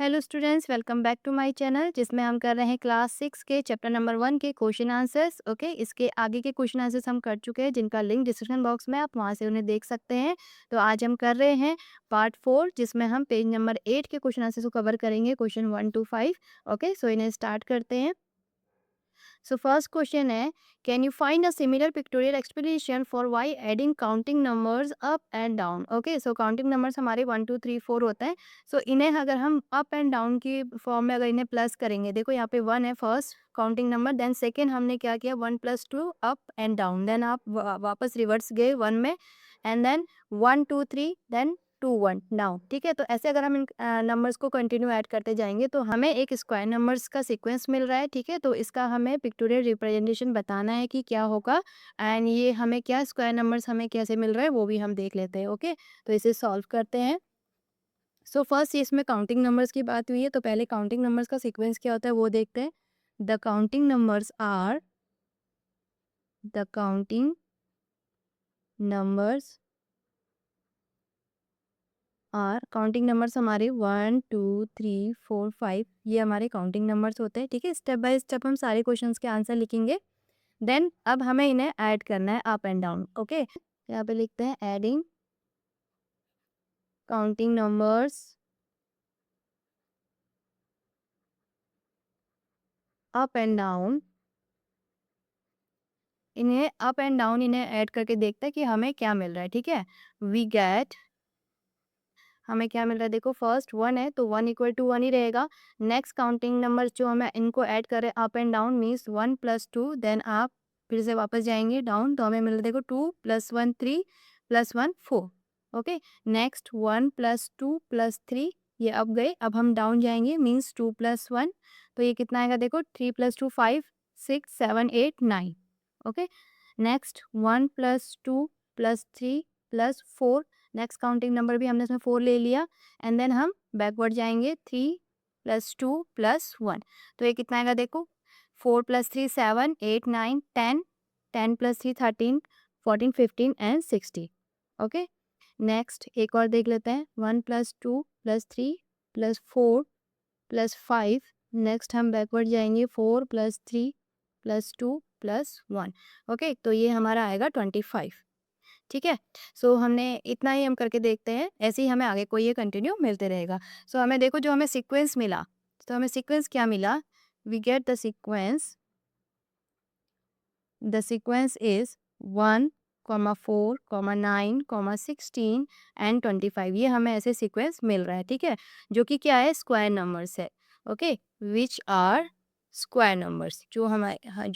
Hello students, welcome back to my channel जिसमें हम कर रहे हैं क्लास 6 के चैप्टर नंबर 1 के क्वेश्चन आंसर्स। ओके, इसके आगे के क्वेश्चन आंसर्स हम कर चुके हैं जिनका लिंक डिस्क्रिप्शन बॉक्स में, आप वहां से उन्हें देख सकते हैं। तो आज हम कर रहे हैं पार्ट 4 जिसमें हम पेज नंबर 8 के क्वेश्चन आंसर्स को कवर करेंगे, क्वेश्चन 1 to 5। ओके, सो इन्हें स्टार्ट करते हैं। सो फर्स्ट क्वेश्चन है, can you find a similar pictorial explanation for why adding counting numbers up and down. Okay, so counting numbers हमारे 1 2 3 4 होते हैं। सो इन्हें अगर हम अप एंड डाउन की फॉर्म में अगर इन्हें प्लस करेंगे, देखो यहाँ पे 1 है first counting number, then second हमने क्या किया 1 + 2 अप एंड डाउन, देन आप वापस रिवर्स गए 1 में, एंड देन 1 2 3 देन 2 1 डाउन। ठीक है, तो ऐसे अगर हम इन नंबर्स को कंटिन्यू ऐड करते जाएंगे तो हमें एक स्क्वायर नंबर्स का सीक्वेंस मिल रहा है। ठीक है, तो इसका हमें पिक्टोरियल रिप्रेजेंटेशन बताना है कि क्या होगा, एंड ये हमें क्या स्क्वायर नंबर्स हमें कैसे मिल रहा है वो भी हम देख लेते हैं। ओके, तो इसे सॉल्व करते हैं। सो फर्स्ट इसमें काउंटिंग नंबर्स की बात हुई है, तो पहले काउंटिंग नंबर्स का सीक्वेंस क्या होता है वो देखते हैं। The counting numbers are the counting numbers counting numbers हमारे 1 2 3 4 5, ये हमारे काउंटिंग नंबर्स होते हैं। ठीक है, स्टेप बाय स्टेप हम सारे क्वेश्चंस के आंसर लिखेंगे। देन अब हमें इन्हें ऐड करना है अप एंड डाउन। ओके, यहाँ पे लिखते हैं adding counting numbers up and down. इन्हें अप एंड डाउन इन्हें ऐड करके देखते हैं कि हमें क्या मिल रहा है। ठीक है, वी गेट, हमें क्या मिल रहा है, देखो फर्स्ट 1 है तो 1 = 1 ही रहेगा। नेक्स्ट काउंटिंग नंबर जो हमें इनको ऐड करें up and down means 1 + 2, then आप फिर से वापस जाएंगे डाउन तो हमें मिल रहा है देखो 2 + 1 3 + 1 4। ओके, नेक्स्ट 1 + 2 + 3, ये अब गए, अब हम डाउन जाएंगे मीन्स 2 + 1, तो ये कितना आएगा देखो 3 + 2 5 6 7 8 9। Okay, next 1 + 2 + 3 + 4, next counting number भी हमने इसमें 4 ले लिया, एंड देन हम बैकवर्ड जाएंगे 3 + 2 + 1, तो ये कितना आएगा देखो 4 + 3 7 8 9 10 10 + 3 13 14 15 एंड 16। ओके, नेक्स्ट एक और देख लेते हैं 1 + 2 + 3 + 4 + 5, नेक्स्ट हम बैकवर्ड जाएंगे 4 + 3 + 2 + 1। ओके, तो ये हमारा आएगा 25। ठीक है, सो हमने इतना ही हम करके देखते हैं, ऐसे ही हमें आगे को ये कंटिन्यू मिलते रहेगा। सो हमें देखो जो हमें सीक्वेंस मिला, तो हमें सीक्वेंस क्या मिला, we get the sequence is 1 4 9 16 and 25, ये हमें ऐसे सीक्वेंस मिल रहा है। ठीक है, जो कि क्या है, स्क्वायर नंबर्स है। Okay, which are square numbers, जो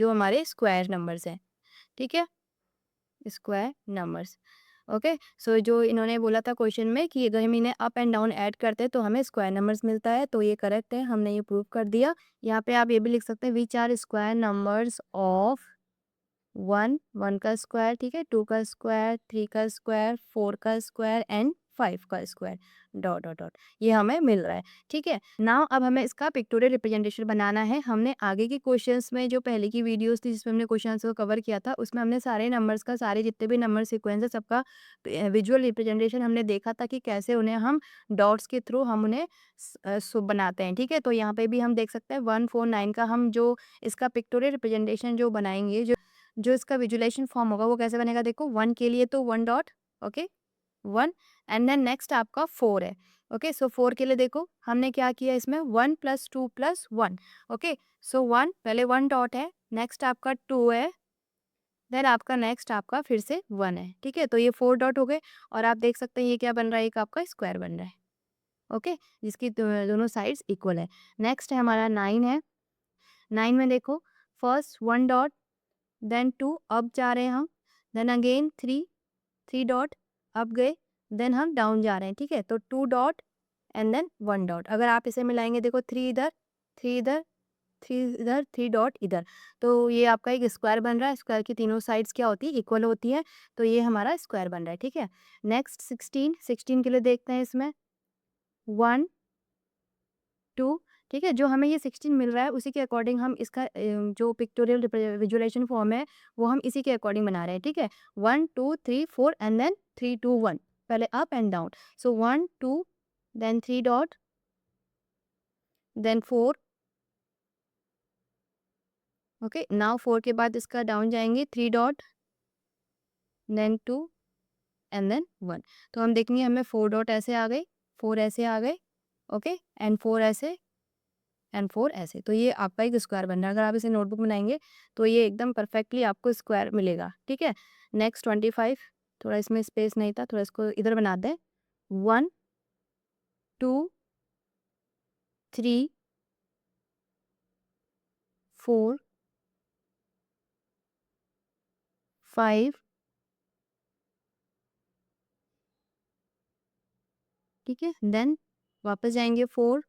हमारे स्क्वायर नंबर्स हैं। ठीक है, स्क्वायर नंबर्स। ओके, सो जो इन्होंने बोला था क्वेश्चन में कि अगर हम इन्हें अप एंड डाउन ऐड करते हैं तो हमें स्क्वायर नंबर्स मिलता है, तो ये करेक्ट है, हमने ये प्रूव कर दिया। यहाँ पे आप ये भी लिख सकते हैं which are square numbers of 1 1 का स्क्वायर, ठीक है, 2 का स्क्वायर, 3 का स्क्वायर, 4 का स्क्वायर एंड 5 का स्क्वायर, डॉट डॉट डॉट, ये हमें मिल रहा है। ठीक है, नाउ अब हमें इसका पिक्टोरियल रिप्रेजेंटेशन बनाना है। हमने आगे के क्वेश्चंस में जो पहले की वीडियोस थी जिसमें हमने क्वेश्चंस को कवर किया था, उसमें हमने सारे नंबर्स का, सारे जितने भी नंबर सीक्वेंस है सबका विजुअल रिप्रेजेंटेशन हमने देखा था कि कैसे उन्हें हम डॉट्स के थ्रू हम उन्हें बनाते हैं। ठीक है, तो यहाँ पे भी हम देख सकते हैं 1 4 9 का हम जो इसका पिक्टोरियल रिप्रेजेंटेशन जो बनाएंगे, जो इसका विजुअलाइजेशन फॉर्म होगा वो कैसे बनेगा, देखो 1 के लिए तो 1 dot, okay 1, and then next आपका 4 है। ओके, सो 4 के लिए देखो हमने क्या किया इसमें 1 + 2 + 1। ओके, सो 1 पहले 1 डॉट है, नेक्स्ट आपका 2 है, देन आपका नेक्स्ट आपका फिर से 1 है। ठीक है, तो ये 4 डॉट हो गए, और आप देख सकते हैं ये क्या बन रहा है, एक आपका स्क्वायर बन रहा है। ओके, जिसकी दोनों साइड्स इक्वल है। नेक्स्ट है हमारा 9 है, 9 में देखो फर्स्ट 1 डॉट, देन 2 अप जा रहे हैं हम, देन अगेन 3 3 डॉट अप गए, देन हम डाउन जा रहे हैं। ठीक है, तो 2 डॉट एंड देन 1 डॉट, अगर आप इसे मिलाएंगे देखो 3 इधर 3 इधर 3 इधर 3 डॉट इधर, तो ये आपका एक स्क्वायर बन रहा है। स्क्वायर की तीनों साइड्स क्या होती है, इक्वल होती है, तो ये हमारा स्क्वायर बन रहा है। ठीक है, नेक्स्ट 16 16 के लिए देखते हैं इसमें 1 2, ठीक है, जो हमें ये 16 मिल रहा है उसी के अकॉर्डिंग हम इसका जो पिक्टोरियल विजुअलाइजेशन फॉर्म है वो हम इसी के अकॉर्डिंग बना रहे हैं। ठीक है, 1 2 3 4 एंड देन 3 2 1, पहले up and down, so 1 2 then 3 dot then 4, okay. Now 4 के बाद इसका डाउन जाएंगे, 3 डॉट, देन 2 एंड देन 1। तो हम देखेंगे हमें 4 डॉट ऐसे आ गए, 4 ऐसे आ गए, ओके, एंड 4 ऐसे एंड 4 ऐसे। तो ये आपका एक स्क्वायर बन रहा है। अगर आप इसे नोटबुक में बनाएंगे तो ये एकदम परफेक्टली आपको स्क्वायर मिलेगा, ठीक है। नेक्स्ट 25, थोड़ा इसमें स्पेस नहीं था, थोड़ा इसको इधर बना दें। 1, 2, 3, 4, 5, ठीक है। देन वापस जाएंगे, 4,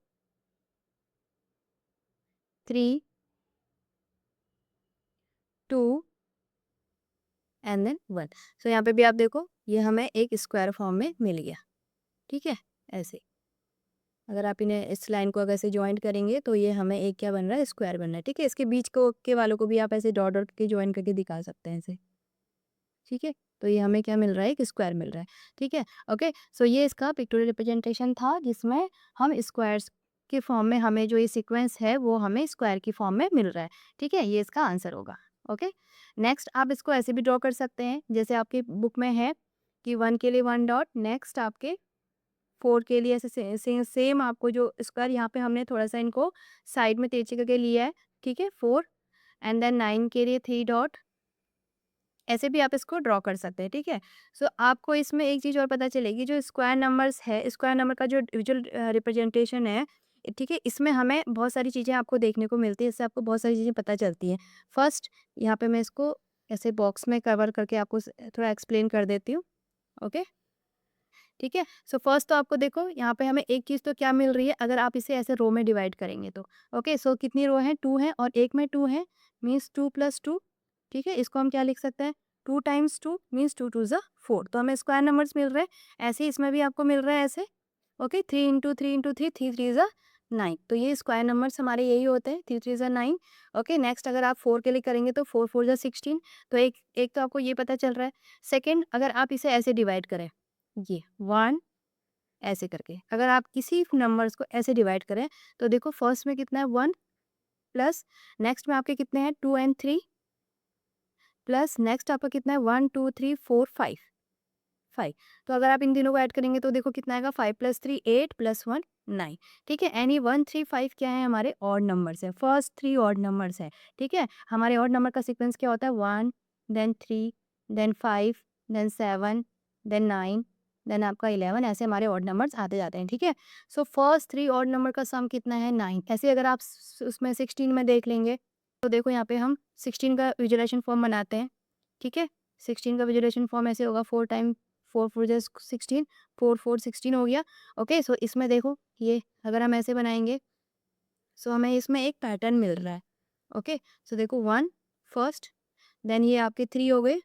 3, 2 एंड देन 1। सो यहाँ पे भी आप देखो ये हमें एक स्क्वायर फॉर्म में मिल गया, ठीक है, ऐसे। अगर आप इन्हें इस लाइन को अगर से ज्वाइन करेंगे तो ये हमें एक क्या बन रहा है, स्क्वायर बन रहा है, ठीक है। इसके बीच को के वालों को भी आप ऐसे डॉट डॉट के ज्वाइन करके दिखा सकते हैं इसे, ठीक है। तो ये हमें क्या मिल रहा है, एक स्क्वायर मिल रहा है, ठीक है, ओके। सो ये इसका पिक्टोरियल रिप्रेजेंटेशन था जिसमें हम स्क्वायर्स के फॉर्म में हमें जो ये सीक्वेंस है वो हमें स्क्वायर की फॉर्म में मिल रहा है, ठीक है। ये इसका आंसर होगा, ओके। नेक्स्ट आप इसको ऐसे भी ड्रॉ कर सकते हैं जैसे आपकी बुक में है कि 1 के लिए 1 डॉट, नेक्स्ट आपके 4 के लिए ऐसे सेम आपको जो स्क्वायर यहाँ पे हमने थोड़ा सा इनको साइड में तिरछे करके लिया है, ठीक है, 4 एंड देन 9 के लिए 3 डॉट, ऐसे भी आप इसको ड्रॉ कर सकते हैं, ठीक है। सो आपको इसमें एक चीज़ और पता चलेगी, जो स्क्वायर नंबर्स है, स्क्वायर नंबर का जो विजुअल रिप्रेजेंटेशन है, ठीक है, इसमें हमें बहुत सारी चीज़ें आपको देखने को मिलती है, इससे आपको बहुत सारी चीज़ें पता चलती हैं। फर्स्ट यहाँ पे मैं इसको ऐसे बॉक्स में कवर करके आपको थोड़ा एक्सप्लेन कर देती हूँ, ओके, ठीक है। सो फर्स्ट तो आपको देखो यहाँ पे हमें एक चीज़ तो क्या मिल रही है, अगर आप इसे ऐसे रो में डिवाइड करेंगे तो, ओके। सो कितनी रो है, 2 है और एक में 2 है, मीन्स 2 + 2, ठीक है। इसको हम क्या लिख सकते हैं, 2 × 2 मीन्स 2 2 ज़ा 4। तो हमें स्क्वायर नंबर्स मिल रहे हैं, ऐसे ही इसमें भी आपको मिल रहा है ऐसे, ओके। 3 × 3 × 3, 3 3 ज़ा 9। तो ये स्क्वायर नंबर्स हमारे यही होते हैं, 3 3 ज़ा 9, ओके। नेक्स्ट अगर आप 4 के लिए करेंगे तो 4 4 ज़ा 16। तो एक एक तो आपको ये पता चल रहा है। सेकेंड, अगर आप इसे ऐसे डिवाइड करें, ये 1 ऐसे करके, अगर आप किसी नंबर्स को ऐसे डिवाइड करें तो देखो फर्स्ट में कितना है, 1 प्लस, नेक्स्ट में आपके कितने हैं, 2 एंड 3 प्लस, नेक्स्ट आपका कितना है, 1 2 3 4 5 5। तो अगर आप इन तीनों को ऐड करेंगे तो देखो कितना आएगा, 5 + 3 8 + 1 9, ठीक है। एनी 1 3 5 क्या है, हमारे ऑड नंबर्स है, फर्स्ट 3 ऑड नंबर्स है, ठीक है। हमारे ऑड नंबर का सीक्वेंस क्या होता है, 1 then 3 then 5 then 7 then 9 then आपका 11, ऐसे हमारे ऑड नंबर्स आते जाते हैं, ठीक है। सो फर्स्ट 3 ऑड नंबर का सम कितना है, 9। ऐसे अगर आप उसमें 16 में देख लेंगे तो देखो यहाँ पे हम 16 का विजुअलाइजेशन फॉर्म बनाते हैं, ठीक है। 16 का विजुअलाइजेशन फॉर्म ऐसे होगा, 4 टाइम 4 4 जा 16, 4 4 16 हो गया, ओके। सो इसमें देखो ये अगर हम ऐसे बनाएंगे सो हमें इसमें एक पैटर्न मिल रहा है, ओके। सो देखो 1 फर्स्ट, देन ये आपके 3 हो गए,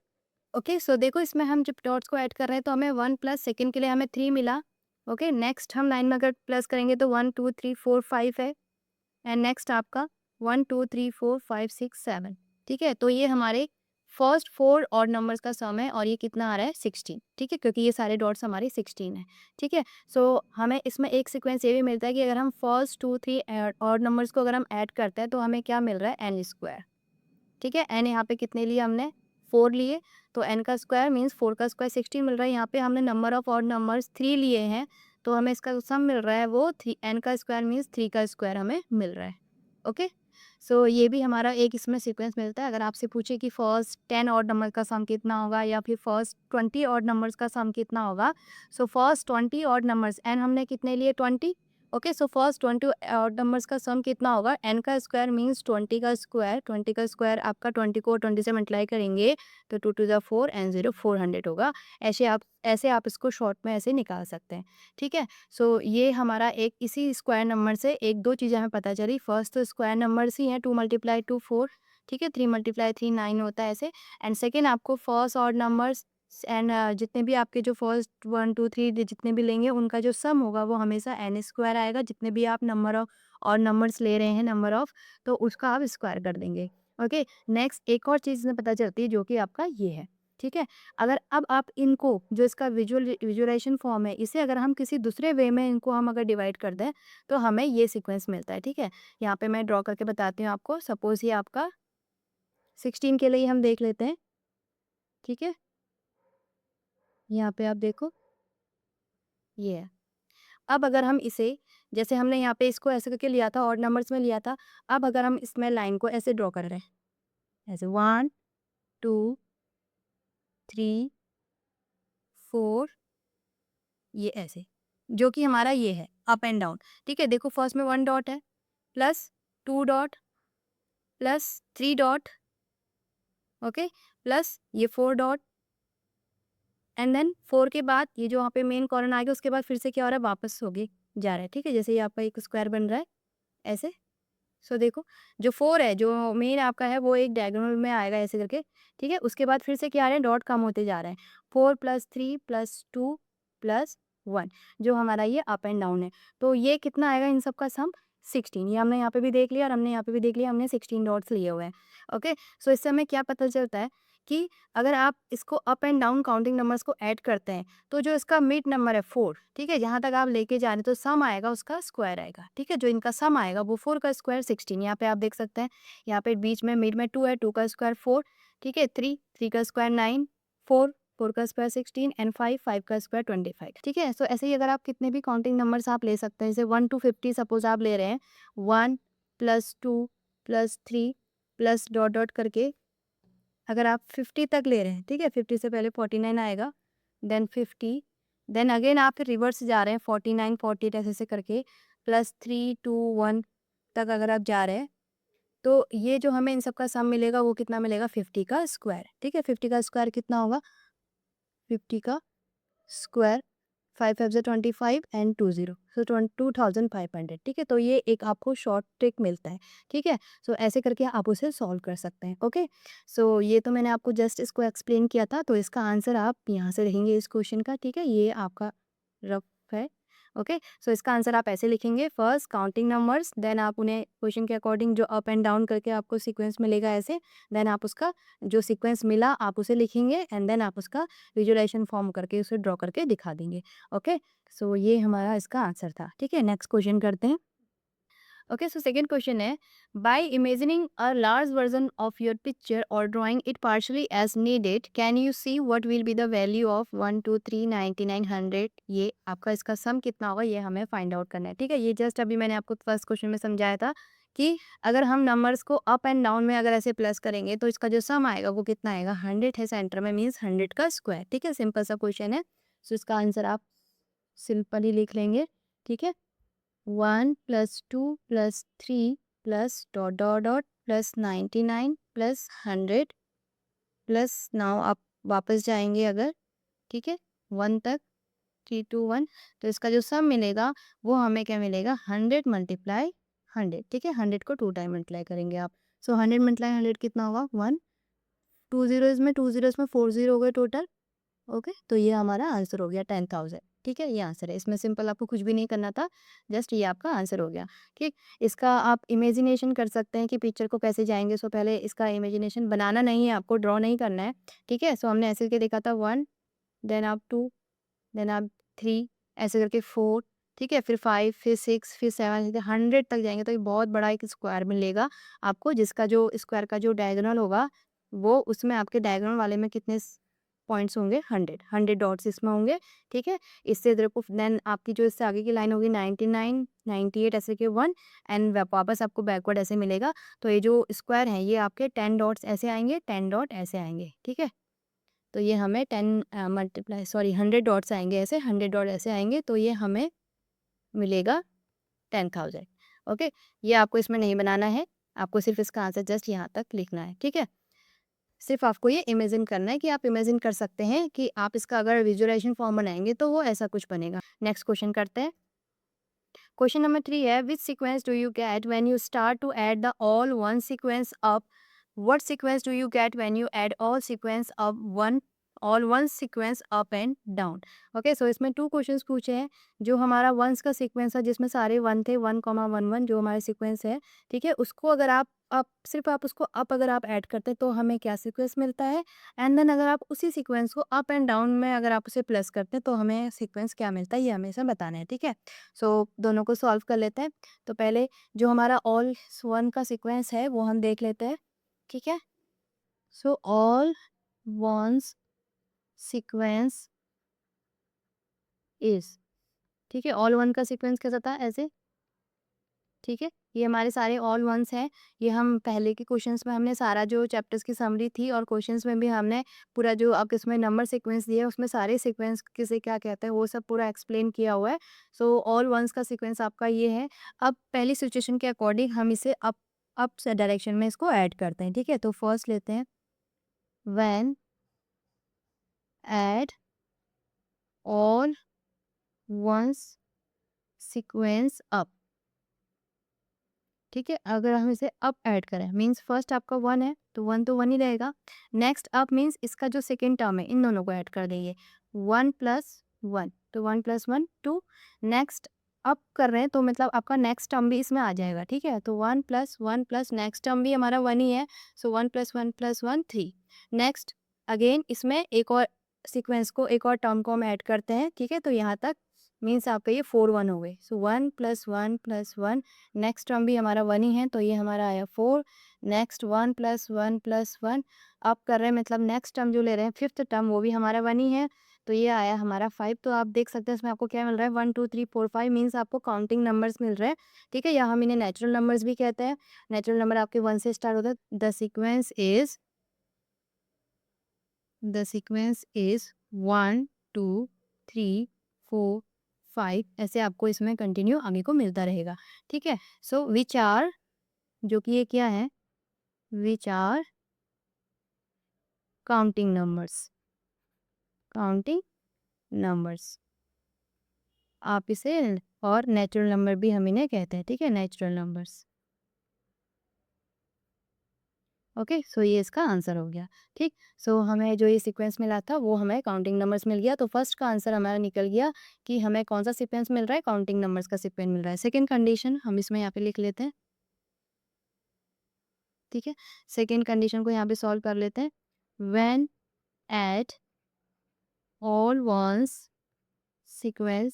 ओके। सो देखो इसमें हम जब डॉट्स को ऐड कर रहे हैं तो हमें 1 प्लस सेकेंड के लिए हमें 3 मिला, ओके। नेक्स्ट हम लाइन में अगर प्लस करेंगे तो 1 2 3 4 5 है, एंड नेक्स्ट आपका 1 2 3 4 5 6 7, ठीक है। तो ये हमारे फर्स्ट 4 ऑड नंबर्स का सम है और ये कितना आ रहा है, 16, ठीक है, क्योंकि ये सारे डॉट्स हमारे 16 है, ठीक है। सो हमें इसमें एक सीक्वेंस ये भी मिलता है कि अगर हम फर्स्ट 2 3 ऑड नंबर्स को अगर हम ऐड करते हैं तो हमें क्या मिल रहा है, एन स्क्वायर, ठीक है। एन यहाँ पे कितने लिए हमने, 4 लिए, तो एन का स्क्वायर मीन्स 4 का स्क्वायर 16 मिल रहा है। यहाँ पे हमने नंबर ऑफ ऑड नंबर्स 3 लिए हैं तो हमें इसका सम मिल रहा है वो 3, एन का स्क्वायर मीन्स 3 का स्क्वायर हमें मिल रहा है, ओके। सो ये भी हमारा एक इसमें सीक्वेंस मिलता है। अगर आपसे पूछे कि फर्स्ट 10 ऑड नंबर का सम कितना होगा या फिर फर्स्ट 20 ऑड नंबर्स का सम कितना होगा, so first 20 odd numbers, n हमने कितने लिए, 20, okay. So first 20 odd numbers का सम कितना होगा, एन का स्क्वायर मीन्स 20 का स्क्वायर, 20 का स्क्वायर आपका 20 को 20 से मल्टीप्लाई करेंगे तो 2 2 ज़ा 4 एंड 0 400 होगा। ऐसे आप इसको शॉर्ट में ऐसे निकाल सकते हैं, ठीक है। सो ये हमारा एक इसी स्क्वायर नंबर से एक दो चीज़ें हमें पता चली। फर्स्ट तो स्क्वायर नंबर्स ही हैं, 2 × 2 4, ठीक है, 3 × 3 9 होता है ऐसे। एंड सेकेंड आपको फर्स्ट ऑड नंबर्स एंड जितने भी आपके जो फर्स्ट 1 2 3 जितने भी लेंगे उनका जो सम होगा वो हमेशा एन स्क्वायर आएगा। जितने भी आप नंबर ऑफ और नंबर्स ले रहे हैं, नंबर ऑफ, तो उसका आप स्क्वायर कर देंगे, ओके। नेक्स्ट एक और चीज़ इसमें पता चलती है जो कि आपका ये है, ठीक है? अगर अब आप इनको जो इसका विजुअलाइज़ेशन फॉर्म है, इसे अगर हम किसी दूसरे वे में इनको हम अगर डिवाइड कर दें, तो हमें ये सीक्वेंस मिलता है, ठीक है? यहाँ पे मैं ड्रॉ करके बताती हूँ आपको। सपोज़ ये आपका 16 के लिए हम देख लेते हैं, ठीक है? यहाँ पे आप देखो, ये है। अब अगर हम इसे जैसे हमने यहाँ पे इसको ऐसे करके लिया था, ऑड नंबर्स में लिया था, अब अगर हम इसमें लाइन को ऐसे ड्रॉ कर रहे हैं, ऐसे 1, 2, 3, 4, ये ऐसे, जो कि हमारा ये है अप एंड डाउन, ठीक है? देखो फर्स्ट में 1 डॉट है, plus 2 dot, plus 3 dot, okay? Plus ये 4 डॉट एंड देन 4 के बाद ये जो वहाँ पे मेन कॉर्नर आ गया, उसके बाद फिर से क्या हो रहा है, वापस होके जा रहा है, ठीक है? जैसे ये आपका एक स्क्वायर बन रहा है, ऐसे। सो देखो, जो 4 है, जो मेन आपका है, वो एक डायगोनल में आएगा ऐसे करके, ठीक है? उसके बाद फिर से क्या आ रहे हैं, डॉट कम होते जा रहे हैं। 4 + 3 + 2 + 1, जो हमारा ये अप एंड डाउन है। तो ये कितना आएगा इन सब का सम? 16। ये हमने यहाँ पे भी देख लिया और हमने यहाँ पे भी देख लिया, हमने 16 डॉट्स लिए हुए हैं। ओके? सो इससे हमें क्या पता चलता है कि अगर आप इसको up and down counting numbers को ऐड करते हैं, तो जो इसका मिड नंबर है 4, ठीक है? जहाँ तक आप लेके जा रहे हैं, तो सम आएगा, उसका स्क्वायर आएगा, ठीक है? जो इनका सम आएगा वो 4 का स्क्वायर 16। यहाँ पे आप देख सकते हैं, यहाँ पे बीच में मिड में 2 है, 2 का स्क्वायर 4, ठीक है? 3, 3 का स्क्वायर 9, 4, 4 का स्क्वायर 16 एंड 5, 5 का स्क्वायर 25, ठीक है? सो ऐसे ही अगर आप कितने भी काउंटिंग नंबर्स आप ले सकते हैं, जैसे 1 टू 50 सपोज़ आप ले रहे हैं, 1 + 2 + 3 प्लस डॉट डॉट करके अगर आप 50 तक ले रहे हैं, ठीक है? 50 से पहले 49 आएगा, देन 50, देन अगेन आप फिर रिवर्स जा रहे हैं, 49, 40 ऐसे-ऐसे करके प्लस 3, 2, 1 तक अगर आप जा रहे हैं, तो ये जो हमें इन सब का सम मिलेगा वो कितना मिलेगा? 50 का स्क्वायर, ठीक है? 50 का स्क्वायर कितना होगा? 50 का स्क्वायर 5 5 ज़ा 25 एंड 2 ज़ीरो, सो 2500, ठीक है? तो ये एक आपको शॉर्ट ट्रिक मिलता है, ठीक है? सो ऐसे करके आप उसे सॉल्व कर सकते हैं, ओके? सो ये तो मैंने आपको जस्ट इसको एक्सप्लेन किया था, तो इसका आंसर आप यहाँ से लिखेंगे इस क्वेश्चन का, ठीक है? ये आपका रफ है, ओके? सो इसका आंसर आप ऐसे लिखेंगे, फर्स्ट काउंटिंग नंबर्स, देन आप उन्हें क्वेश्चन के अकॉर्डिंग जो अप एंड डाउन करके आपको सीक्वेंस मिलेगा ऐसे, देन आप उसका जो सीक्वेंस मिला आप उसे लिखेंगे एंड देन आप उसका विजुअलाइजेशन फॉर्म करके उसे ड्रॉ करके दिखा देंगे, ओके? सो ये हमारा इसका आंसर था, ठीक है? नेक्स्ट क्वेश्चन करते हैं। ओके, सो सेकंड क्वेश्चन है, by imagining a large version of your picture और drawing it partially as needed, can you see what will be the value of 1 2 3 99 100? ये आपका इसका सम कितना होगा, ये हमें फाइंड आउट करना है, ठीक है? ये जस्ट अभी मैंने आपको फर्स्ट क्वेश्चन में समझाया था कि अगर हम नंबर्स को अप एंड डाउन में अगर ऐसे प्लस करेंगे तो इसका जो सम आएगा वो कितना आएगा? 100 है सेंटर में, मीन्स 100 का स्क्वायर, ठीक है? सिंपल सा क्वेश्चन है। सो इसका आंसर आप सिंपली लिख लेंगे, ठीक है? 1 + 2 + 3 + dot dot dot plus 99 + 100 plus, now आप वापस जाएंगे अगर, ठीक है, 1 तक, 3 2 1, तो इसका जो सम मिलेगा वो हमें क्या मिलेगा? 100 × 100, ठीक है? 100 को 2 टाइम मल्टीप्लाई करेंगे आप। सो 100 × 100 कितना होगा? 1, 2 जीरोज़ में 2 जीरोज़ में 4 जीरो हो गए टोटल, ओके? तो ये हमारा आंसर हो गया 10,000, ठीक है? ये आंसर है, इसमें सिंपल आपको कुछ भी नहीं करना था, जस्ट ये आपका आंसर हो गया, ठीक? इसका आप इमेजिनेशन कर सकते हैं कि पिक्चर को कैसे जाएँगे। सो पहले इसका इमेजिनेशन बनाना नहीं है, आपको ड्रॉ नहीं करना है, ठीक है? सो हमने ऐसे करके देखा था 1, देन आप 2, देन आप 3, ऐसे करके 4, ठीक है? फिर 5, फिर 6, फिर 7, ऐसे 100 तक जाएँगे तो ये बहुत बड़ा एक स्क्वायर मिलेगा आपको, जिसका जो स्क्वायर का जो डायगोनल होगा, वो उसमें आपके डायगोनल वाले में कितने पॉइंट्स होंगे? 100, 100 डॉट्स इसमें होंगे, ठीक है? इससे देखो, देन आपकी जो इससे आगे की लाइन होगी 99, 98 ऐसे के 1 एंड वापस आपको बैकवर्ड ऐसे मिलेगा। तो ये जो स्क्वायर है ये आपके 10 डॉट्स ऐसे आएँगे, 10 डॉट ऐसे आएँगे, ठीक है? तो ये हमें 10 मल्टीप्लाई सॉरी 100 डॉट्स आएँगे ऐसे, 100 डॉट ऐसे आएँगे, तो ये हमें मिलेगा 10,000, ओके? ये आपको इसमें नहीं बनाना है, आपको सिर्फ़ इसका आंसर जस्ट यहाँ तक लिखना है, ठीक है? सिर्फ आपको ये इमेजिन करना है कि आप इमेजिन कर सकते हैं कि आप इसका अगर विजुअलाइजेशन फॉर्म बनाएंगे तो वो ऐसा कुछ बनेगा। नेक्स्ट क्वेश्चन करते हैं। क्वेश्चन नंबर 3 है, which sequence do you get when you start to add the all one sequence up? What sequence do you get when you add all sequence up one all one sequence up and down? Okay, so इसमें 2 questions पूछे हैं। जो हमारा once का sequence है जिसमें सारे 1 थे, 1, 1, 1 जो हमारा सीक्वेंस है, ठीक है? उसको अगर आप अप सिर्फ आप उसको अप अगर आप ऐड करते हैं तो हमें क्या सीक्वेंस मिलता है, एंड देन अगर आप उसी सीक्वेंस को अप एंड डाउन में अगर आप उसे प्लस करते हैं तो हमें सीक्वेंस क्या मिलता है, ये हमेशा बताना है, ठीक है। सो दोनों को सॉल्व कर लेते हैं। तो पहले जो हमारा ऑल वन का सीक्वेंस है वो हम देख लेते हैं, ठीक है। So all ones sequence is, ठीक है, ऑल वन का सीक्वेंस कैसा था, ऐसे, ठीक है। ये हमारे सारे ऑल वंस हैं। ये हम पहले के क्वेश्चंस में हमने सारा जो चैप्टर्स की समरी थी और क्वेश्चंस में भी हमने पूरा जो अब इसमें नंबर सीक्वेंस दिए उसमें सारे सीक्वेंस किसे क्या कहते हैं वो सब पूरा एक्सप्लेन किया हुआ है। सो ऑल वंस का सीक्वेंस आपका ये है। अब पहली सिचुएशन के अकॉर्डिंग हम इसे अप से डायरेक्शन में इसको ऐड करते हैं, ठीक है। तो फर्स्ट लेते हैं, when add all ones sequence up, ठीक है। अगर हम इसे अप ऐड करें मीन्स फर्स्ट आपका 1 है तो 1 तो 1 ही रहेगा। नेक्स्ट अप मीन्स इसका जो सेकंड टर्म है इन दोनों को ऐड कर देंगे, 1 + 1 तो 1 + 1 2। नेक्स्ट अप कर रहे हैं तो मतलब आपका नेक्स्ट टर्म भी इसमें आ जाएगा, ठीक है। तो 1 + 1 + नेक्स्ट टर्म भी हमारा 1 ही है, सो 1 + 1 + 1 3। नेक्स्ट अगेन इसमें एक और सीक्वेंस को एक और टर्म को हम ऐड करते हैं, ठीक है। तो यहाँ तक मीन्स आपका ये 4 1 हो गए। सो 1 + 1 + 1, नेक्स्ट टर्म भी हमारा 1 ही है तो ये हमारा आया 4। नेक्स्ट 1 + 1 + 1 अप कर रहे हैं मतलब नेक्स्ट टर्म जो ले रहे हैं फिफ्थ टर्म वो भी हमारा 1 ही है तो ये आया हमारा 5। तो आप देख सकते हैं इसमें आपको क्या मिल रहा है, 1 2 3 4 5 मीन्स आपको काउंटिंग नंबर्स मिल रहे हैं, ठीक है। या हम इन्हें नेचुरल नंबर्स भी कहते हैं। नेचुरल नंबर आपके 1 से स्टार्ट होता है। द सीक्वेंस इज 1 2 3 4 5, ऐसे आपको इसमें कंटिन्यू आगे को मिलता रहेगा, ठीक है। सो विच आर, जो कि ये क्या है, which are counting numbers, counting numbers आप इसे, और नेचुरल नंबर भी हम इन्हें कहते हैं, ठीक है, नेचुरल नंबर्स। ओके, सो ये इसका आंसर हो गया, ठीक। सो हमें जो ये सीक्वेंस मिला था वो हमें काउंटिंग नंबर्स मिल गया। तो फर्स्ट का आंसर हमारा निकल गया कि हमें कौन सा सीक्वेंस मिल रहा है, काउंटिंग नंबर्स का सीक्वेंस मिल रहा है। सेकंड कंडीशन हम इसमें यहाँ पे लिख लेते हैं, ठीक है। सेकंड कंडीशन को यहाँ पे सॉल्व कर लेते हैं। When at all ones sequence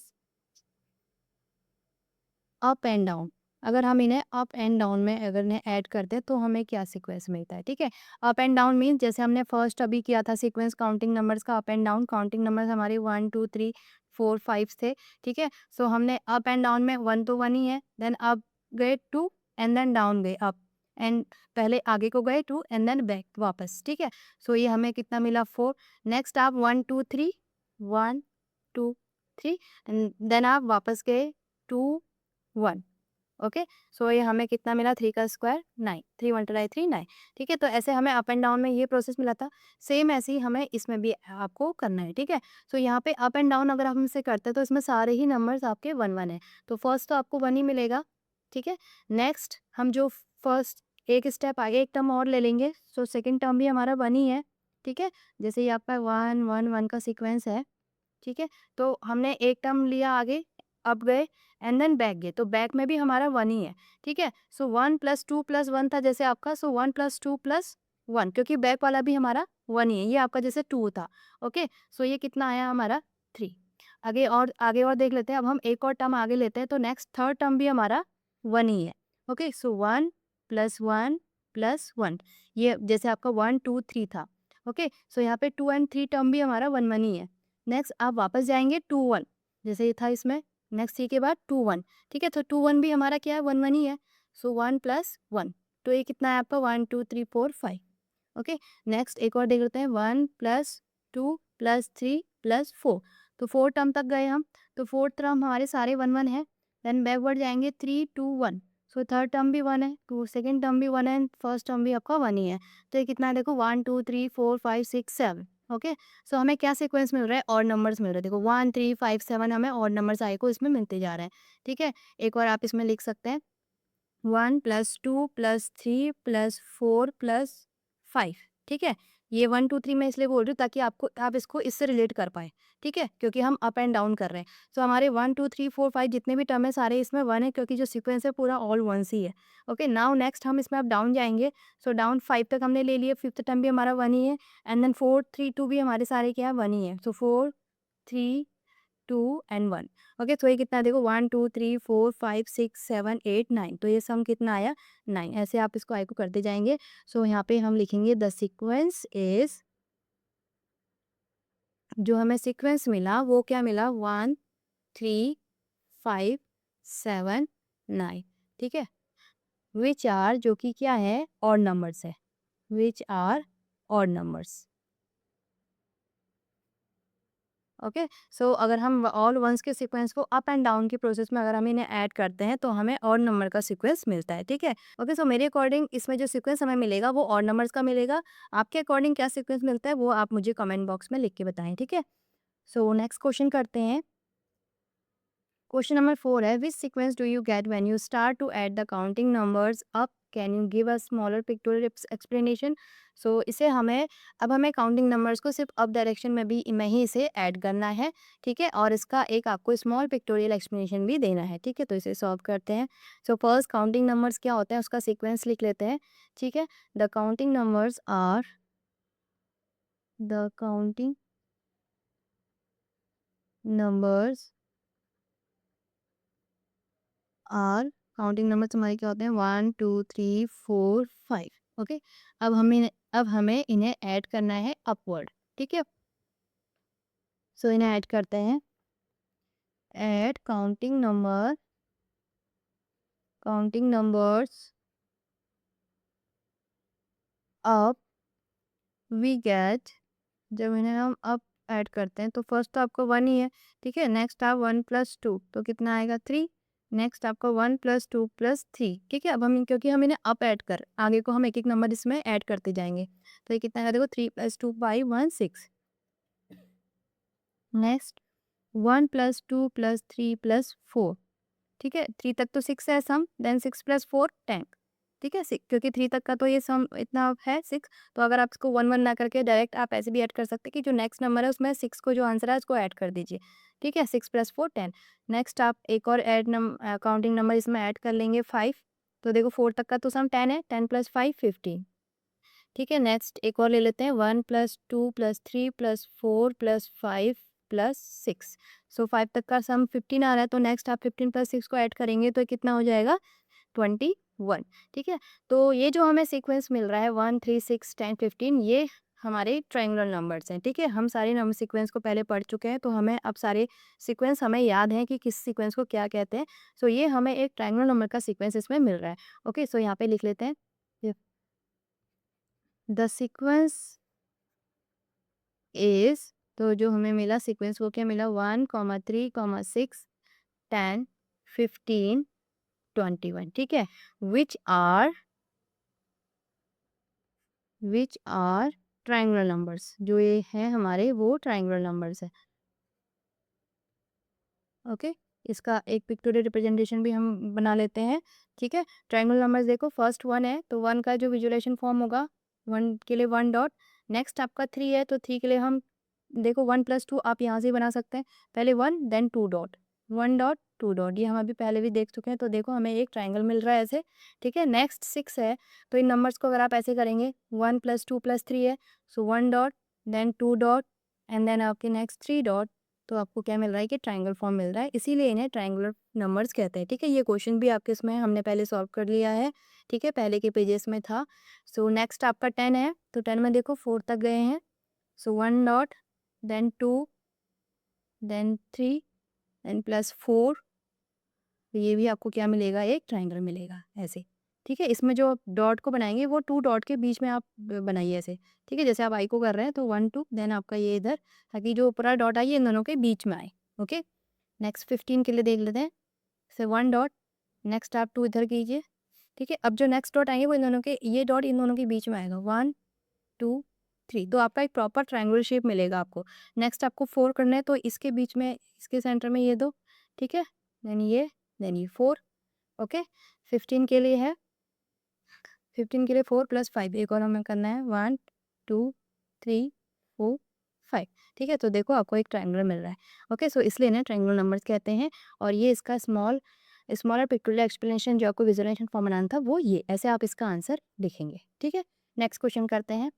up and down, अगर हम इन्हें अप एंड डाउन में अगर इन्हें ऐड करते हैं तो हमें क्या सीक्वेंस मिलता है, ठीक है। अप एंड डाउन मीन्स जैसे हमने फर्स्ट अभी किया था सीक्वेंस काउंटिंग नंबर्स का up and down, counting numbers हमारे 1 2 3 4 5 थे, ठीक है। सो हमने अप एंड डाउन में 1 तो 1 ही है, देन अप गए 2 एंड देन डाउन गए अप, एंड पहले आगे को गए 2 एंड देन बैक वापस, ठीक है। सो ये हमें कितना मिला 4। नेक्स्ट आप 1 2 3 1 2 3 एंड देन आप वापस गए 2 1, ओके। सो ये हमें कितना मिला, 3 का स्क्वायर 9, 3 × 3 9, ठीक है। तो ऐसे हमें अप एंड डाउन में ये प्रोसेस मिला था, सेम ऐसे ही हमें इसमें भी आपको करना है, ठीक है। सो यहाँ पे अप एंड डाउन अगर हम इसे करते हैं तो इसमें सारे ही नंबर्स आपके 1 1 है, तो फर्स्ट तो आपको 1 ही मिलेगा, ठीक है। नेक्स्ट हम जो फर्स्ट एक स्टेप आगे एक टर्म और ले लेंगे, सो सेकेंड टर्म भी हमारा 1 ही है, ठीक है। जैसे ये आपका 1 1 1 का सीक्वेंस है, ठीक है। तो हमने एक टर्म लिया आगे, अप गए एंड देन बैक गए, तो बैक में भी हमारा 1 ही है, ठीक है। सो 1 + 2 + 1 था जैसे आपका, सो 1 + 2 + 1 क्योंकि बैक वाला भी हमारा 1 ही है, ये आपका जैसे 2 था, ओके। सो ये कितना आया हमारा 3। आगे और देख लेते हैं। अब हम एक और टर्म आगे लेते हैं तो नेक्स्ट थर्ड टर्म भी हमारा 1 ही है, ओके। सो 1 + 1 + 1, ये जैसे आपका 1 2 3 था, ओके। सो यहाँ पे 2 एंड 3 टर्म भी हमारा 1 1 ही है। नेक्स्ट आप वापस जाएँगे 2 1, जैसे ये था इसमें, नेक्स्ट 3 के बाद 2 1, ठीक है। तो 2 1 भी हमारा क्या है, 1 1 ही है। सो 1 + 1, तो ये कितना है आपका 1 2 3 4 5, ओके। नेक्स्ट एक और देख लेते हैं, 1 + 2 + 3 + 4, तो 4 टर्म तक गए हम, तो फोर्थ टर्म हमारे सारे 1 1 है। देन बैकवर्ड जाएँगे 3 2 1, सो थर्ड टर्म भी 1 है, टू सेकंड टर्म भी 1 है एंड फर्स्ट टर्म भी आपका 1 ही है। तो ये कितना है देखो, 1 2 3 4 5 6 7, ओके। सो हमें क्या सीक्वेंस मिल रहा है, और नंबर्स मिल रहे हैं, देखो 1 3 5 7 हमें और नंबर्स आए को इसमें मिलते जा रहे हैं, ठीक है। एक और आप इसमें लिख सकते हैं, 1 + 2 + 3 + 4 + 5, ठीक है। ये 1 2 3 मैं इसलिए बोल रही हूँ ताकि आप इसको इससे रिलेट कर पाएँ, ठीक है? क्योंकि हम अप एंड डाउन कर रहे हैं। सो हमारे 1 2 3 4 5 जितने भी टर्म है सारे इसमें 1 है क्योंकि जो सीक्वेंस है पूरा ऑल वन्स ही है। ओके, नाउ नेक्स्ट हम इसमें अब डाउन जाएँगे। सो डाउन 5 तक हमने ले लिए, 5th टर्म भी हमारा 1 ही है एंड देन 4 3 2 भी हमारे सारे क्या है 1 ही है। सो 4 3 2 एंड 1। ओके, तो ये कितना है देखो 1 2 3 4 5 6 7 8 9, तो ये सम कितना आया 9। ऐसे आप इसको आई को करते जाएंगे। सो यहाँ पे हम लिखेंगे द सीक्वेंस इज, जो हमें सीक्वेंस मिला वो क्या मिला 1 3 5 7 9, ठीक है, विच आर जो कि क्या है और नंबर्स है, विच आर और नंबर्स। ओके, सो अगर हम ऑल वंस के सीक्वेंस को अप एंड डाउन के प्रोसेस में अगर हम इन्हें ऐड करते हैं तो हमें ऑड नंबर का सीक्वेंस मिलता है, ठीक है। ओके, सो मेरे अकॉर्डिंग इसमें जो सीक्वेंस हमें मिलेगा वो ऑड नंबर्स का मिलेगा। आपके अकॉर्डिंग क्या सीक्वेंस मिलता है वो आप मुझे कमेंट बॉक्स में लिख के बताएं, ठीक है। सो नेक्स्ट क्वेश्चन करते हैं। क्वेश्चन नंबर 4 है, which sequence do you get when you start to add the counting numbers up, can you give a smaller pictorial explanation. So इसे हमें, अब हमें काउंटिंग नंबर्स को सिर्फ अप डायरेक्शन में भी में ही इसे ऐड करना है, ठीक है, और इसका एक आपको स्मॉल पिक्टोरियल एक्सप्लेनेशन भी देना है, ठीक है। तो इसे सॉल्व करते हैं। सो फर्स्ट काउंटिंग नंबर्स क्या होते हैं उसका सीक्वेंस लिख लेते हैं, ठीक है। The counting numbers are, the counting numbers are, counting numbers हमारे क्या होते हैं 1 2 3 4 5। ओके, अब हमें इन्हें ऐड करना है अपवर्ड, ठीक है। सो इन्हें ऐड करते हैं। Add counting numbers up, we get, जब इन्हें हम अप ऐड करते हैं तो फर्स्ट तो आपको 1 ही है, ठीक है। नेक्स्ट आप 1 + 2 तो कितना आएगा 3। नेक्स्ट आपका 1 + 2 + 3, ठीक है। अब हम क्योंकि हम इन्हें अप ऐड कर, आगे को हम एक एक नंबर इसमें ऐड करते जाएंगे, तो ये कितना आएगा देखो 3 + 2 5 1 6। नेक्स्ट 1 + 2 + 3 + 4, ठीक है। 3 तक तो 6 है सम, देन 6 + 4 10, ठीक है। क्योंकि 3 तक का तो ये सम इतना है 6, तो अगर आप इसको 1 1 ना करके डायरेक्ट आप ऐसे भी ऐड कर सकते हैं कि जो नेक्स्ट नंबर है उसमें 6 को जो आंसर है उसको ऐड कर दीजिए, ठीक है। 6 + 4 10। नेक्स्ट आप एक और काउंटिंग नंबर इसमें ऐड कर लेंगे 5, तो देखो 4 तक का तो सम 10 है, 10 + 5 15, ठीक है। नेक्स्ट एक और ले लेते हैं 1 + 2 + 3 + 4 + 5 + 6। सो 5 तक का सम 15 आ रहा है, तो नेक्स्ट आप 15 + 6 को ऐड करेंगे तो कितना हो जाएगा 21, ठीक है। तो ये जो हमें सीक्वेंस मिल रहा है 1 3 6 10 15, ये हमारे ट्रायंगुलर नंबर्स हैं, ठीक है। हम सारे नंबर सीक्वेंस को पहले पढ़ चुके हैं तो हमें अब सारे सीक्वेंस हमें याद हैं कि किस सीक्वेंस को क्या कहते हैं। सो ये हमें एक ट्रायंगुलर नंबर का सीक्वेंस इसमें मिल रहा है। ओके, सो यहाँ पे लिख लेते हैं द सीक्वेंस इज, तो जो हमें मिला सीक्वेंस वो क्या मिला 1 3 6 10 15 21, ठीक है। विच आर ट्रायंगुलर नंबर्स, जो ये है हमारे वो ट्रायंगुलर नंबर्स है। ओके, इसका एक पिक्टोरियल रिप्रेजेंटेशन भी हम बना लेते हैं, ठीक है। ट्रायंगुलर नंबर्स देखो, फर्स्ट 1 है तो 1 का जो विजुअलाइजेशन फॉर्म होगा 1 के लिए 1 डॉट। नेक्स्ट आपका 3 है तो 3 के लिए हम देखो 1 + 2 आप यहाँ से ही बना सकते हैं, पहले 1 देन 2 डॉट, 1 डॉट 2 डॉट, ये हम अभी पहले भी देख चुके हैं। तो देखो हमें एक ट्रायंगल मिल रहा है ऐसे, ठीक है। नेक्स्ट 6 है तो इन नंबर्स को अगर आप ऐसे करेंगे 1 + 2 + 3 है, so 1 dot then 2 dot and then आपके नेक्स्ट 3 डॉट, तो आपको क्या मिल रहा है कि ट्रायंगल फॉर्म मिल रहा है, इसीलिए इन्हें ट्रायंगुलर नंबर्स कहते हैं, ठीक है। ये क्वेश्चन भी आपके इसमें हमने पहले सॉल्व कर लिया है, ठीक है, पहले के पेजेस में था। सो नेक्स्ट आपका 10 है तो 10 में देखो 4 तक गए हैं, so 1 dot then 2 then 3 and plus 4, तो ये भी आपको क्या मिलेगा एक ट्रायंगल मिलेगा ऐसे, ठीक है। इसमें जो डॉट को बनाएंगे वो 2 डॉट के बीच में आप बनाइए ऐसे, ठीक है। जैसे आप आई को कर रहे हैं तो 1 2 देन आपका ये इधर, ताकि जो ऊपरा डॉट आई इन दोनों के बीच में आए। ओके, नेक्स्ट 15 के लिए देख लेते हैं। से 1 डॉट, नेक्स्ट आप 2 इधर कीजिए, ठीक है। अब जो नेक्स्ट डॉट आएंगे वो इन दोनों के, ये डॉट इन दोनों के बीच में आएगा 1 2 3, तो आपका एक प्रॉपर ट्रायंगुलर शेप मिलेगा आपको। नेक्स्ट आपको 4 करना है तो इसके बीच में, इसके सेंटर में ये दो, ठीक है, देन ये 4। ओके, 15 के लिए है, 15 के लिए 4 + 5, एक और हमें करना है 1 2 3 4 5। ठीक है, तो देखो आपको एक ट्रायंगल मिल रहा है। ओके, सो इसलिए ना ट्रायंगुलर नंबर्स कहते हैं। और ये इसका स्मॉलर पिक्टोरियल एक्सप्लेनेशन जो आपको विजुअलाइजेशन फॉर्म बनाना था वो ये ऐसे आप इसका आंसर लिखेंगे। ठीक है, नेक्स्ट क्वेश्चन करते हैं।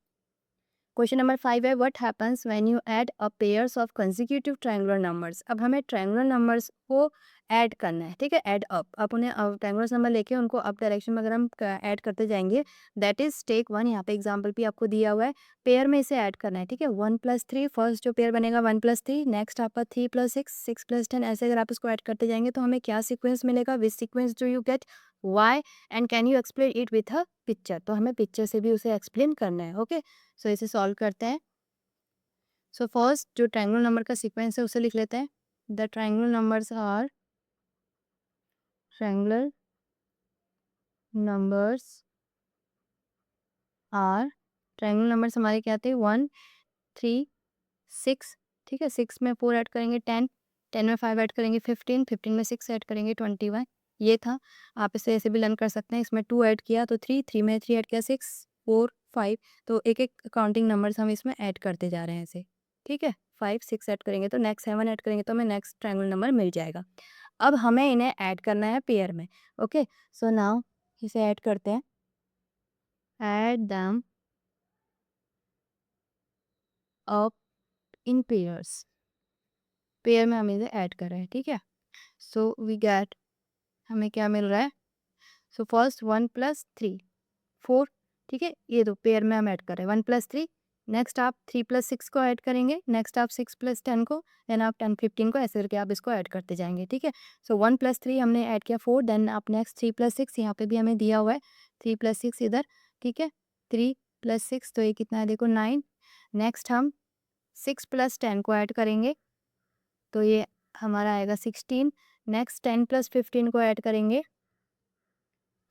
क्वेश्चन नंबर 5 है, what happens when you add a pairs of consecutive triangular numbers. अब हमें ट्रायंगुलर नंबर्स को ऐड करना है। ठीक है, ऐड अप, आप उन्हें ट्रायंगुलर नंबर लेके उनको अप डायरेक्शन में अगर हम ऐड करते जाएंगे, दैट इज टेक वन। यहाँ पे एग्जांपल भी आपको दिया हुआ है, पेयर में इसे ऐड करना है। ठीक है, 1+3, फर्स्ट जो पेयर बनेगा 1+3, नेक्स्ट आपका 3+6, 6+10, ऐसे अगर आप इसको ऐड करते जाएंगे तो हमें क्या सीक्वेंस मिलेगा, which sequence do you get, why, and can you explain it with a picture. तो हमें पिक्चर से भी उसे एक्सप्लेन करना है। ओके, सो इसे सॉल्व करते हैं। सो फर्स्ट जो ट्रायंगुलर नंबर का सीक्वेंस है उसे लिख लेते हैं। The triangular numbers are triangular numbers are triangular numbers हमारे क्या थे, 1 3 6। ठीक है, 6 में 4 ऐड करेंगे 10, 10 में 5 ऐड करेंगे 15, 15 में 6 ऐड करेंगे 21। ये था, आप इसे ऐसे भी लर्न कर सकते हैं। इसमें 2 ऐड किया तो 3, 3 में 3 ऐड किया 6, 4 5। तो एक एक काउंटिंग नंबर्स हम इसमें ऐड करते जा रहे हैं ऐसे। ठीक है, 5 6 ऐड करेंगे तो नेक्स्ट 7 ऐड करेंगे तो हमें नेक्स्ट ट्रायंगुलर नंबर मिल जाएगा। अब हमें इन्हें ऐड करना है पेयर में। ओके, सो नाउ इसे ऐड करते हैं। Add them up in pairs, pair में हम इसे ऐड कर रहे हैं। ठीक है, सो वी गेट, हमें क्या मिल रहा है, सो फर्स्ट 1+3 4। ठीक है, ये दो पेयर में हम ऐड कर रहे हैं 1+3। नेक्स्ट आप 3+6 को ऐड करेंगे, नेक्स्ट आप 6+10 को, देन आप 10 15 को, ऐसे करके आप इसको ऐड करते जाएंगे। ठीक है, सो 1+3 हमने ऐड किया 4, देन आप नेक्स्ट 3+6, यहाँ पे भी हमें दिया हुआ है 3+6 इधर। ठीक है, 3+6 तो ये कितना है देखो 9। नेक्स्ट हम 6+10 को ऐड करेंगे तो ये हमारा आएगा 16। नेक्स्ट 10+15 को ऐड करेंगे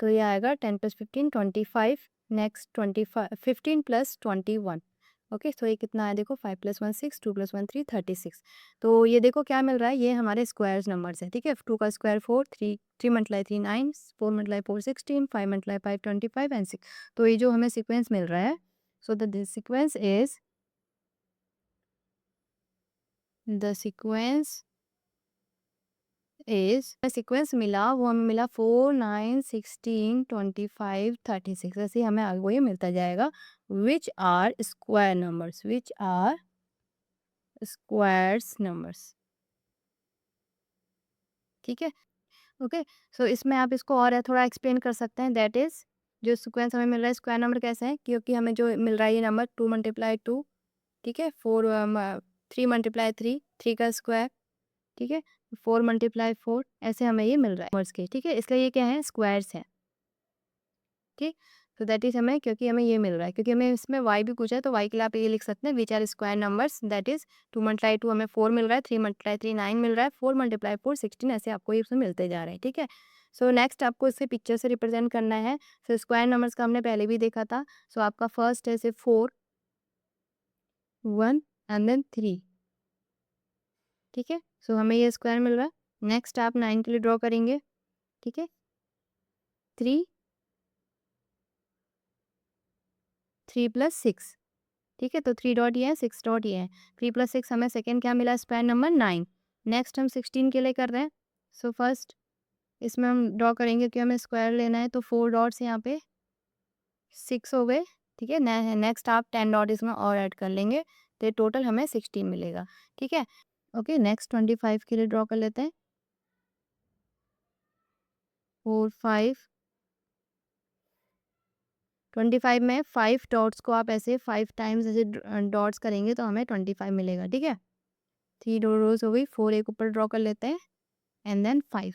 तो ये आएगा 10+15 25। नेक्स्ट 15+21। ओके, तो ये कितना है देखो 5+1 6, 2+1 3, 36। तो ये देखो क्या मिल रहा है, ये हमारे स्क्वायर्स नंबर्स है। ठीक है, 2 का स्क्वायर 4, 3 3 × 3 9, 4 × 4 16, 5 × 5 25 एंड 6। तो ये जो हमें सीक्वेंस मिल रहा है, सो द सीक्वेंस मिला वो हमें मिला 4 9 16 25 36। ऐसे ही हमें आगे वही मिलता जाएगा। Which are squares numbers. ठीक है, ओके, सो इसमें आप इसको और थोड़ा एक्सप्लेन कर सकते हैं। दैट इज, जो सीक्वेंस हमें मिल रहा है स्क्वायर नंबर कैसे है, क्योंकि हमें जो मिल रहा है ये नंबर 2 × 2। ठीक है, 4 3 × 3, 3 का स्क्वायर। ठीक है, 4 × 4, ऐसे हमें ये मिल रहा है नंबर्स के। ठीक है, इसलिए ये क्या है, स्क्वायर्स है। ठीक, तो दैट इज हमें, क्योंकि हमें ये मिल रहा है, क्योंकि हमें इसमें वाई भी पूछा है तो वाई के लिए आप ये लिख सकते हैं which are square numbers. That is 2 × 2 हमें 4 मिल रहा है, 3 × 3 9 मिल रहा है, 4 × 4 16, ऐसे आपको ये उसमें मिलते जा रहे हैं। ठीक है, सो नेक्स्ट आपको इसे पिक्चर से रिप्रेजेंट करना है। सो स्क्वायर नंबर्स का हमने पहले भी देखा था। सो आपका फर्स्ट है से 4 1 एंड देन 3। ठीक है, सो हमें ये स्क्वायर मिल रहा है। नेक्स्ट आप 9 के लिए ड्रॉ करेंगे। ठीक है, 3 3+6। ठीक है, तो 3 डॉट ये है, 6 डॉट ये है। 3+6 हमें सेकेंड क्या मिला, स्क्वायर नंबर 9। नेक्स्ट हम 16 के लिए कर रहे हैं। सो फर्स्ट इसमें हम ड्रॉ करेंगे कि हमें स्क्वायर लेना है, तो 4 डॉट्स यहाँ पे 6 हो गए। ठीक है, नेक्स्ट आप 10 डॉट इसमें और ऐड कर लेंगे तो टोटल हमें 16 मिलेगा। ठीक है, ओके, नेक्स्ट 25 के लिए ड्रॉ कर लेते हैं। 4 5 25 में 5 डॉट्स को आप ऐसे 5 टाइम्स ऐसे डॉट्स करेंगे तो हमें 25 मिलेगा। ठीक है, 3 रोज हो गई, 4 एक ऊपर ड्रॉ कर लेते हैं एंड देन 5।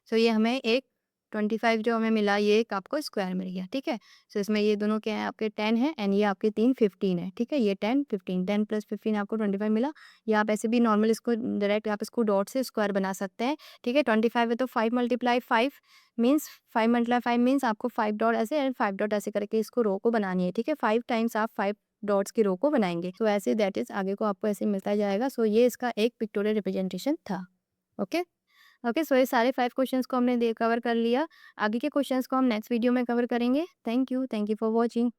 सो ये हमें एक 25 जो हमें मिला, ये एक आपको स्क्वायर मिल गया। ठीक है, सो इसमें ये दोनों क्या है, आपके 10 है एंड ये आपके 3 15 है। ठीक है, ये 10 15, 10+15 आपको 25 मिला। या आप ऐसे भी नॉर्मल इसको डायरेक्ट आप इसको डॉट से स्क्वायर बना सकते हैं। ठीक है, 25 है तो 5 × 5 मीन्स 5 × 5 मीन्स आपको 5 डॉट ऐसे एंड 5 डॉट ऐसे करके इसको रो को बनानी है। ठीक है, 5 टाइम्स आप 5 डॉट्स की रो को बनाएंगे। तो ऐसे दैट इज आगे को आपको ऐसे मिलता जाएगा। सो ये इसका एक पिक्टोरियल रिप्रेजेंटेशन था। ओके, ओके, सो ये सारे 5 क्वेश्चंस को हमने दे कवर कर लिया। आगे के क्वेश्चंस को हम नेक्स्ट वीडियो में कवर करेंगे। Thank you for watching.